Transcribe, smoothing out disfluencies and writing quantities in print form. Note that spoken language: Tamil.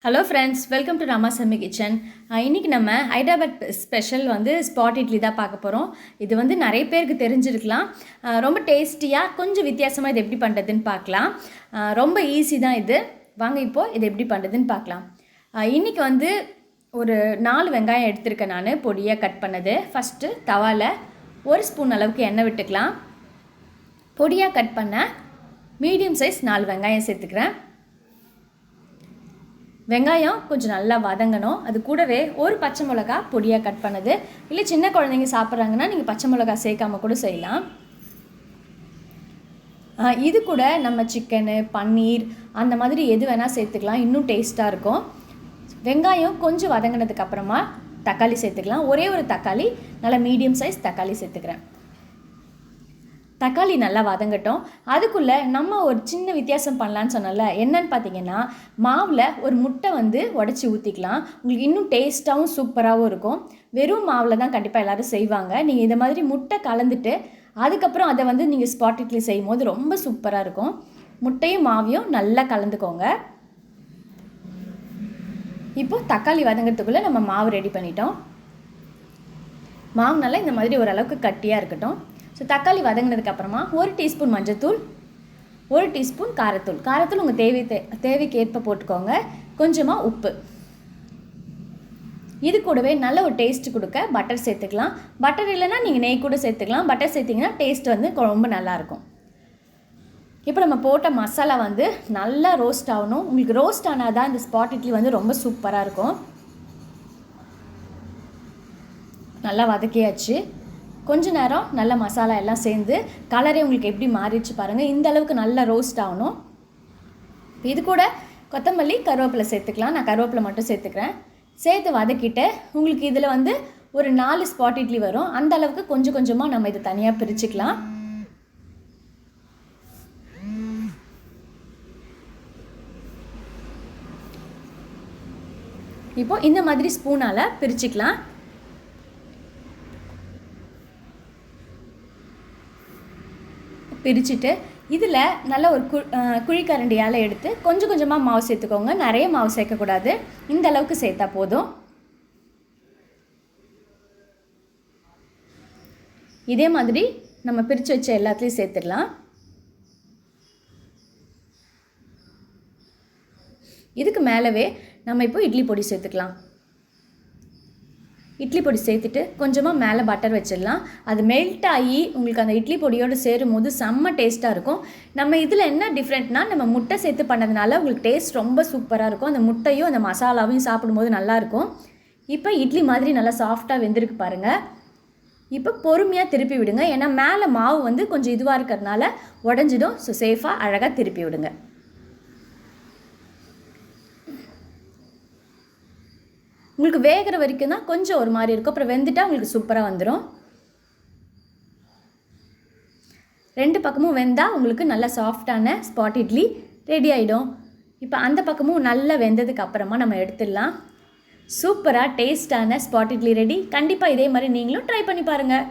Hello friends, welcome to Ramas Yummy Kitchen. இன்றைக்கி நம்ம ஹைதராபாத் ஸ்பெஷல் ஸ்பாட் இட்லி தான் பார்க்க போகிறோம். இது நிறைய பேருக்கு தெரிஞ்சிருக்கலாம். ரொம்ப டேஸ்டியாக கொஞ்சம் வித்தியாசமாக இது எப்படி பண்ணுறதுன்னு பார்க்கலாம். ரொம்ப ஈஸி தான் இது. வாங்க இப்போது இது எப்படி பண்ணுறதுன்னு பார்க்கலாம். இன்றைக்கி ஒரு 4 வெங்காயம் எடுத்திருக்கேன் நான், பொடியாக கட் பண்ணது. ஃபஸ்ட்டு தவாவில் 1 ஸ்பூன் அளவுக்கு எண்ணெய் விட்டுக்கலாம். பொடியாக கட் பண்ண மீடியம் சைஸ் 4 வெங்காயம் சேர்த்துக்கிறேன். வெங்காயம் கொஞ்சம் நல்லா வதங்கணும். அது கூடவே ஒரு பச்சை மிளகா பொடியாக கட் பண்ணது. இல்லை சின்ன குழந்தைங்க சாப்பிட்றாங்கன்னா நீங்கள் பச்சை மிளகா சேர்க்காம கூட செய்யலாம். இது கூட நம்ம சிக்கனு, பன்னீர் அந்த மாதிரி எது வேணால் சேர்த்துக்கலாம், இன்னும் டேஸ்ட்டாக இருக்கும். வெங்காயம் கொஞ்சம் வதங்கினதுக்கப்புறமா தக்காளி சேர்த்துக்கலாம். ஒரே ஒரு தக்காளி, நல்லா மீடியம் சைஸ் தக்காளி சேர்த்துக்கிறேன். தக்காளி நல்லா வதங்கட்டும். அதுக்குள்ளே நம்ம ஒரு சின்ன வித்தியாசம் பண்ணலான்னு சொன்னல, என்னன்னு பார்த்தீங்கன்னா மாவில் ஒரு முட்டை உடச்சி ஊற்றிக்கலாம். உங்களுக்கு இன்னும் டேஸ்ட்டாகவும் சூப்பராகவும் இருக்கும். வெறும் மாவில் தான் கண்டிப்பாக எல்லோரும் செய்வாங்க. நீங்கள் இந்த மாதிரி முட்டை கலந்துட்டு அதுக்கப்புறம் அதை நீங்கள் ஸ்பாட் இட்லி செய்யும் போது ரொம்ப சூப்பராக இருக்கும். முட்டையும் மாவையும் நல்லா கலந்துக்கோங்க. இப்போது தக்காளி வதங்கிறதுக்குள்ளே நம்ம மாவு ரெடி பண்ணிட்டோம். மாவு நல்லா இந்த மாதிரி ஓரளவுக்கு கட்டியாக இருக்கட்டும். ஸோ தக்காளி வதங்கினதுக்கப்புறமா 1 டீஸ்பூன் மஞ்சத்தூள், 1 டீஸ்பூன் காரத்தூள் உங்கள் தேவைக்கு ஏற்ப போட்டுக்கோங்க. கொஞ்சமாக உப்பு. இது கூடவே நல்ல ஒரு டேஸ்ட் கொடுக்க பட்டர் சேர்த்துக்கலாம். பட்டர் இல்லைன்னா நீங்கள் நெய் கூட சேர்த்துக்கலாம். பட்டர் சேர்த்திங்கன்னா டேஸ்ட் ரொம்ப நல்லாயிருக்கும். இப்போ நம்ம போட்ட மசாலா நல்லா ரோஸ்ட் ஆகணும். உங்களுக்கு ரோஸ்ட் ஆனால் தான் இந்த ஸ்பாட் இட்லி ரொம்ப சூப்பராக இருக்கும். நல்லா வதக்கியாச்சு. கொஞ்ச நேரம் நல்ல மசாலா எல்லாம் சேர்ந்து கலரே உங்களுக்கு எப்படி மாறிடுச்சு பாருங்கள். இந்த அளவுக்கு நல்லா ரோஸ்ட் ஆகணும். இது கூட கொத்தமல்லி, கருவேப்பிலை சேர்த்துக்கலாம். நான் கருவேப்பிலை மட்டும் சேர்த்துக்கிறேன். சேர்த்து வதக்கிட்டு உங்களுக்கு இதில் ஒரு 4 ஸ்பாட் இட்லி வரும். அந்த அளவுக்கு கொஞ்சம் கொஞ்சமாக நம்ம இதை தனியாக பிரிச்சுக்கலாம். இப்போது இந்த மாதிரி ஸ்பூனால் பிரிச்சுக்கலாம். பிரிச்சுட்டு இதில் நல்ல ஒரு குழிக்கரண்டியால் எடுத்து கொஞ்சம் கொஞ்சமாக மாவு சேர்த்துக்கோங்க. நிறைய மாவு சேர்க்கக்கூடாது. இந்த அளவுக்கு சேர்த்தா போதும். இதே மாதிரி நம்ம பிரித்து வச்ச எல்லாத்துலேயும் சேர்த்துடலாம். இதுக்கு மேலவே நம்ம இப்போ இட்லி பொடி சேர்த்துக்கலாம். இட்லி பொடி சேர்த்துட்டு கொஞ்சமாக மேலே பட்டர் வச்சிடலாம். அது மெல்ட் ஆகி உங்களுக்கு அந்த இட்லி பொடியோடு சேரும் போது செம்ம டேஸ்ட்டாக இருக்கும். நம்ம இதில் என்ன டிஃப்ரெண்ட்னா, நம்ம முட்டை சேர்த்து பண்ணதுனால உங்களுக்கு டேஸ்ட் ரொம்ப சூப்பராக இருக்கும். அந்த முட்டையும் அந்த மசாலாவையும் சாப்பிடும்போது நல்லாயிருக்கும். இப்போ இட்லி மாதிரி நல்லா சாஃப்டாக வெந்திருக்கு பாருங்கள். இப்போ பொறுமையாக திருப்பி விடுங்க. ஏன்னா மேலே மாவு கொஞ்சம் இதுவாக இருக்கிறதுனால உடஞ்சிடும். ஸோ சேஃபாக அழகாக திருப்பி விடுங்க. உங்களுக்கு வேகிற வரைக்கும் தான் கொஞ்சம் ஒரு மாதிரி இருக்கும். அப்புறம் வெந்துட்டால் உங்களுக்கு சூப்பராக வந்துடும். 2 பக்கமும் வெந்தால் உங்களுக்கு நல்லா சாஃப்டான ஸ்பாட் இட்லி ரெடி ஆகிடும். இப்போ அந்த பக்கமும் நல்லா வெந்ததுக்கு அப்புறமா நம்ம எடுத்துடலாம். சூப்பராக டேஸ்டான ஸ்பாட் இட்லி ரெடி. கண்டிப்பாக இதே மாதிரி நீங்களும் ட்ரை பண்ணி பாருங்கள்.